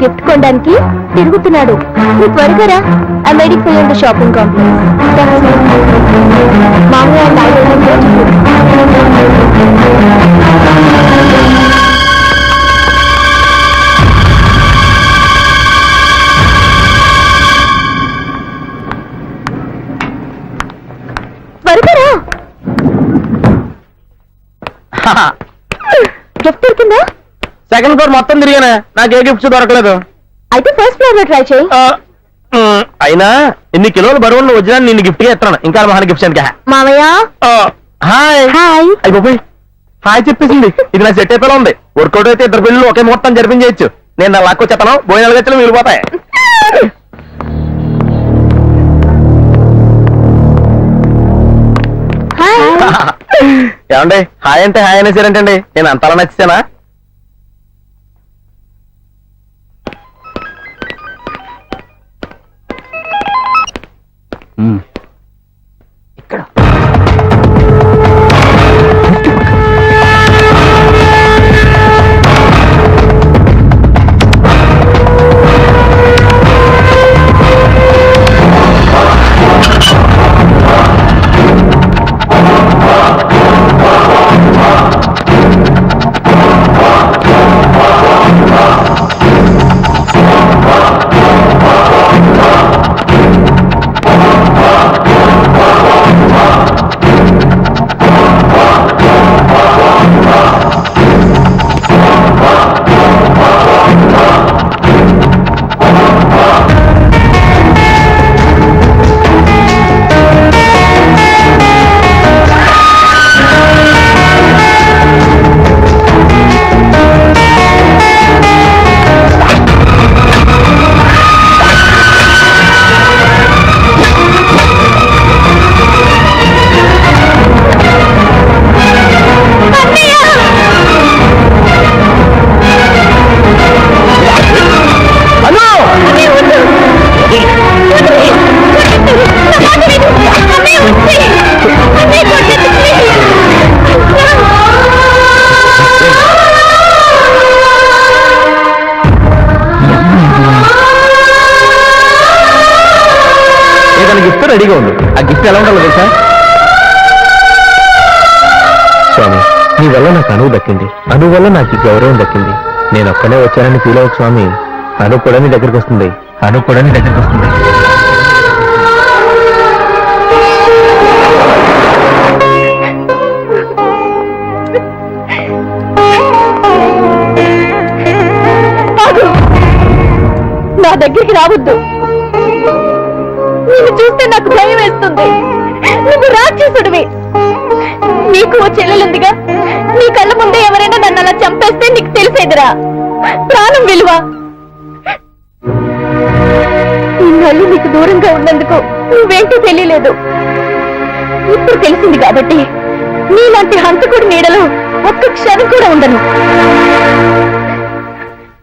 Gift కొనడానికి తిరుగుతున్నాడు. నువ్వు త్వరగా రా. I waiting for you in the shopping complex. మామయ్య త్వరగా రా. గిఫ్ట్ దొరికిందా? సెకండ్ ఫ్లోర్ మొత్తం తిరిగానే, నాకు ఏ గిఫ్ట్స్ దొరకలేదు. అయితే ఫస్ట్ ఫ్లోర్ లో ట్రై చేయి. అయినా ఇన్ని కిలోలు బరువులు వచ్చినా నిన్ను గిఫ్ట్ గా ఇస్తున్నాను. ఇంకా మహాన్ గిఫ్ట్స్ అని. మామయ్య హాయ్ హాయ్. అయిపోయి హాయ్ చెప్పేసింది. ఇది నా సెట్ అయిపోయి ఉంది. వర్కౌట్ అయితే ఇద్దరు పెళ్ళి ఒకే మొత్తం జరిపించేయచ్చు. నేను నా లాక్కు చెప్తాను. భోజనాలు గచ్చలు మిగిలిపోతాయి. ఏమండి హాయ్ అంటే హాయ్ అనేసారంటండి. నేను అంతలా నచ్చానా? ఇక్కడ గిఫ్ట్ రెడీగా ఉంది. ఆ గిఫ్ట్ ఎలా ఉండాలో తెలుసా? స్వామి, నీ వల్ల నాకు అనువు దక్కింది. అను వల్ల నాకు గౌరవం దక్కింది. నేను ఒక్కనే వచ్చానని ఫీల్ అవ్వకు స్వామి. అను కూడా నీ దగ్గరికి వస్తుంది. అను కూడా నీ దగ్గరికి వస్తుంది. నా దగ్గరికి రావద్దు. నిన్ను చూస్తే నాకు భయం వేస్తుంది. నువ్వు రాక్షసుడివి. నీకు ఓ చెల్లెలుందిగా. నీ కళ్ళ ముందే ఎవరైనా నన్ను అలా చంపేస్తే నీకు తెలిసేదిరా ప్రాణం విలువ. ఇన్నాళ్ళు నీకు దూరంగా ఉన్నందుకు నువ్వేంటో తెలియలేదు. ఇప్పుడు తెలిసింది కాబట్టి నీలాంటి హంతకుడి నీడలో ఒక్క క్షణం కూడా ఉండను.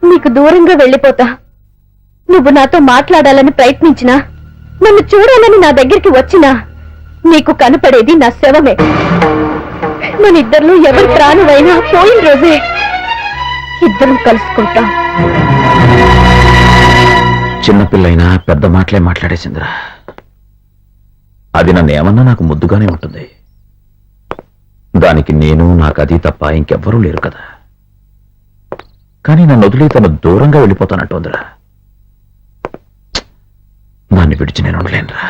నీకు దూరంగా వెళ్ళిపోతా. నువ్వు నాతో మాట్లాడాలని ప్రయత్నించినా, నన్ను చూడాలని నా దగ్గరికి వచ్చినా నీకు కనపడేది నా శవమే. మన ఇద్దరిలో ఎవరి ప్రాణమైనా పోయిన రోజే ఇద్దరం కలుసుకుంటాం. చిన్నపిల్లైనా పెద్ద మాటలే మాట్లాడేసిందిరా. అది నన్ను ఏమన్నా నాకు ముద్దుగానే ఉంటుంది. దానికి నేను, నాకు అది తప్ప ఇంకెవ్వరూ లేరు కదా. కానీ నన్ను వదిలి తను దూరంగా వెళ్ళిపోతానంటోందిరా. దాన్ని విడిచి నేను ఉండలేనురా.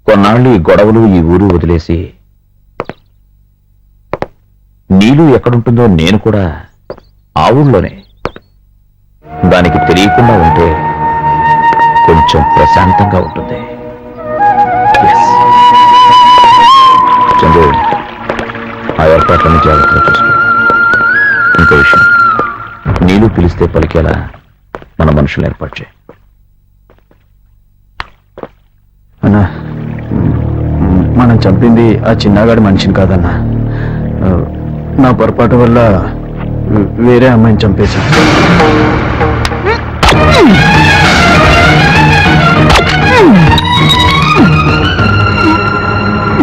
కొన్నాళ్ళు ఈ గొడవలు, ఈ ఊరు వదిలేసి నీళ్ళు ఎక్కడుంటుందో నేను కూడా ఆ ఊళ్ళోనే. దానికి తెలియకుండా ఉంటే కొంచెం ప్రశాంతంగా ఉంటుంది. చంద్రు, ఆ ఏర్పాట్లను జాగ్రత్తగా చూసుకో. ఇంకో విషయం, నీళ్ళు పిలిస్తే పలికేలా మన మనుషులు ఏర్పాటు చేయి. అన్నా, మనం చంపింది ఆ చిన్నగాడి మనిషిని కాదన్నా. నా పొరపాటు వల్ల వేరే అమ్మాయిని చంపేశా.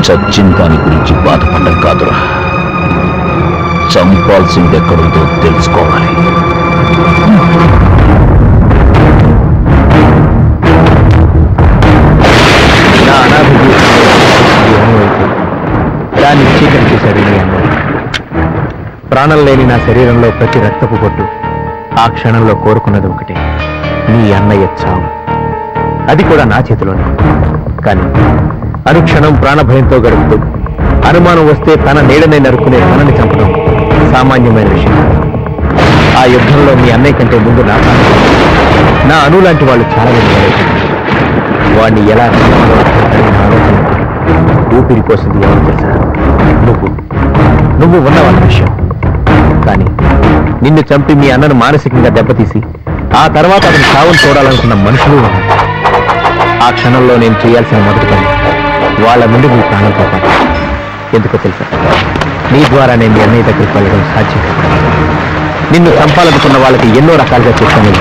చచ్చిన దాని గురించి బాధపడ్డం కాదురా, చంపాల్సింది ఎక్కడుందో తెలుసుకోవాలి. నా అనాథ జీవితంలో దాన్ని చీకటి చేశాడు నీ అన్న. ప్రాణం లేని నా శరీరంలో ప్రతి రక్తపు బొట్టు ఆ క్షణంలో కోరుకున్నది ఒకటే, నీ అన్నయ్య చావు. అది కూడా నా చేతిలోనే. కానీ అనుక్షణం ప్రాణభయంతో గడుపుతూ అనుమానం వస్తే తన నీడనే నరుకునే తనని చంపడం సామాన్యమైన విషయం కాదు. ఆ యుద్ధంలో మీ అన్నయ్య కంటే ముందు నా అను లాంటి వాళ్ళు చాలా మంది వాడిని ఎలా చంపాలో అర్థం కాని ఆలోచన ఊపిరి పోసింది ఎవరు తెలుసా? నువ్వు ఉన్నవాళ్ళ విషయం. కానీ నిన్ను చంపి మీ అన్నను మానసికంగా దెబ్బతీసి ఆ తర్వాత అతని చావును చూడాలనుకున్న మనుషులు ఉన్నారు. ఆ క్షణంలో నేను చేయాల్సిన మొదటి పని వాళ్ళ నుండి నీ ప్రాణం కాపాడు. ఎందుకో తెలుసా? నీ ద్వారా నేను మీ అన్నయ్య దగ్గరికి వెళ్ళడం సాధ్యం కాదు. నిన్ను చంపాలనుకున్న వాళ్ళకి ఎన్నో రకాలుగా చేస్తాను.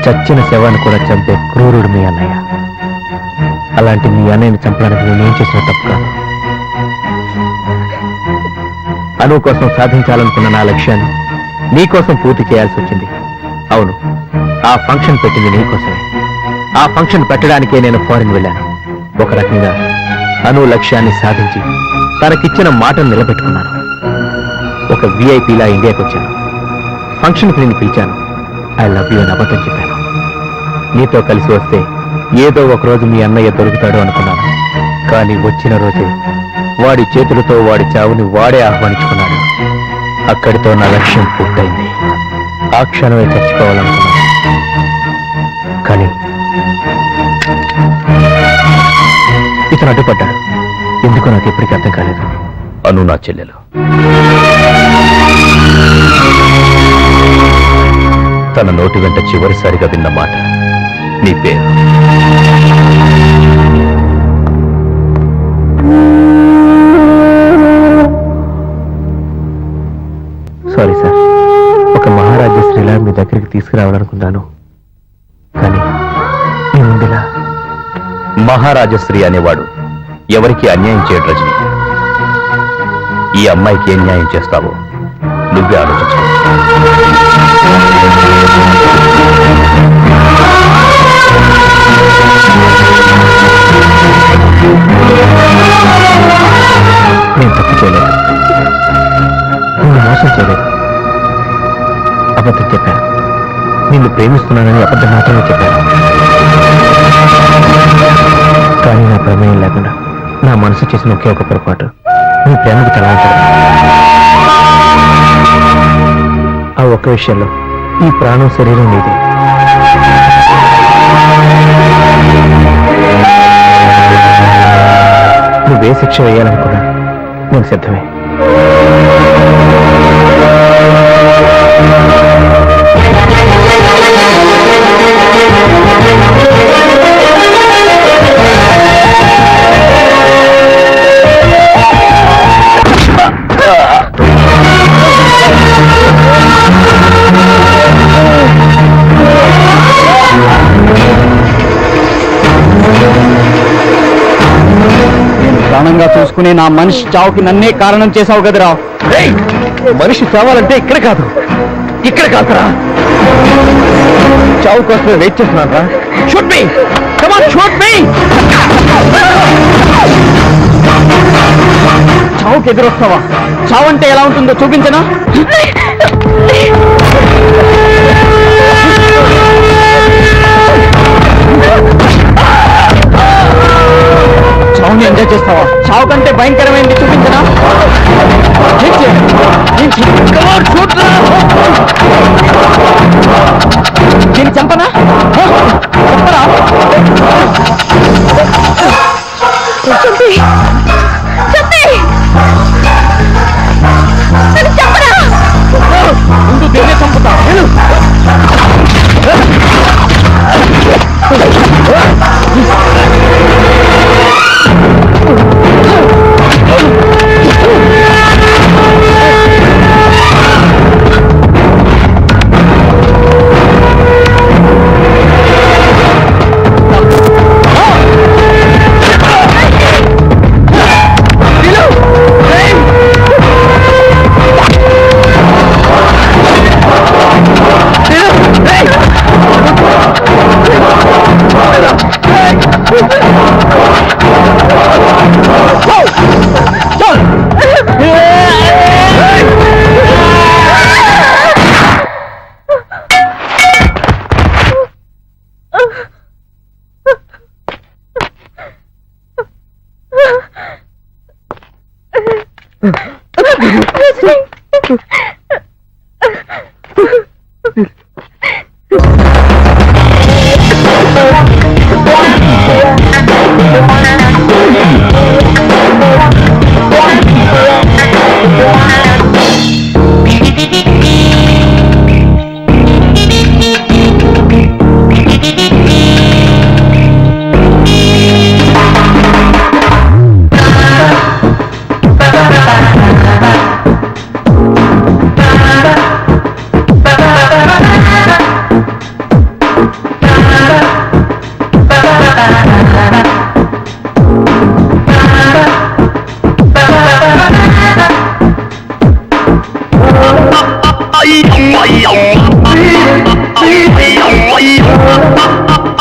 చచ్చిన శవాన్ని కూడా చంపే క్రూరుడు మీ అన్నయ్య. అలాంటి మీ అన్నయ్యని చంపడానికి నేనేం చేసిన తప్పు కాదు. అను కోసం సాధించాలనుకున్న నా లక్ష్యాన్ని నీకోసం పూర్తి చేయాల్సి వచ్చింది. అవును, ఆ ఫంక్షన్ పెట్టింది నీకోసమే. ఆ ఫంక్షన్ పెట్టడానికే నేను ఫారిన్ వెళ్ళాను. ఒక రకంగా అను లక్ష్యాన్ని సాధించి తనకిచ్చిన మాటను నిలబెట్టుకున్నాను. ఒక విఐపీలా ఇండియాకి వచ్చాను. ఫంక్షన్కి నేను పిలిచాను. ఐ లవ్ యూ అని అబద్ధం చెప్పాను. నీతో కలిసి వస్తే ఏదో ఒకరోజు మీ అన్నయ్య దొరుకుతాడు అనుకున్నాను. కానీ వచ్చిన రోజే వాడి చేతులతో వాడి చావుని వాడే ఆహ్వానించుకున్నాడు. అక్కడితో నా లక్ష్యం పూర్తయింది. ఆ క్షణమే చచ్చిపోవాలనుకున్నాను. కానీ ఇతను అడ్డుపడ్డాడు. ఎందుకో నాకు ఎప్పటికీ అర్థం కాలేదు. అను నా చెల్లెలు. తన నోటి వెంట చివరిసారిగా విన్న మాట నీ పేరు. Sorry sir. ఒక మహారాజశ్రీలా మీ దగ్గరికి తీసుకురావాలనుకున్నాను. కానీ మీ ముందులా మహారాజశ్రీ అనేవాడు ఎవరికి అన్యాయం చేయడు రజని. ఈ అమ్మాయికి ఏం న్యాయం చేస్తావో నువ్వే ఆలోచించు. నేను తప్పు చేయలేదు. నిన్ను మోసం చేయలేదు. అబద్ధం చెప్పాను. నిన్ను ప్రేమిస్తున్నానని అబద్ధం మాత్రమే చెప్పాను. కానీ నా ప్రమేయం లేకుండా నా మనసు చేసిన ఒకే ఒక పొరపాటు నీ ప్రేమకు తలాంటడం. ఆ ఒక్క విషయంలో ఈ ప్రాణం శరీరం నీది. నువ్వే శిక్ష వేయాలనుకున్నా నేను సిద్ధమే. ప్రాణంగా చూసుకునే నా మనిషి చావుకి నన్నే కారణం చేశావు కదరా. మనిషి చావాలంటే ఇక్కడ కాదు, ఇక్కడ కాదురా. చావు కోసమే వెయిట్ చేస్తున్నాను రా. Shoot me, come on, shoot me. చావుకి ఎదురొస్తావా? చావు అంటే ఎలా ఉంటుందో చూపించనా? చావుని ఎంజాయ్ చేస్తావా? చావు కంటే భయంకరమైనది చూపించనా? నేను చంపనా? చంపరా? చంపి చంపి నన్ను చంపరా. ముందు దీన్నే చంపుతా.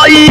Ay,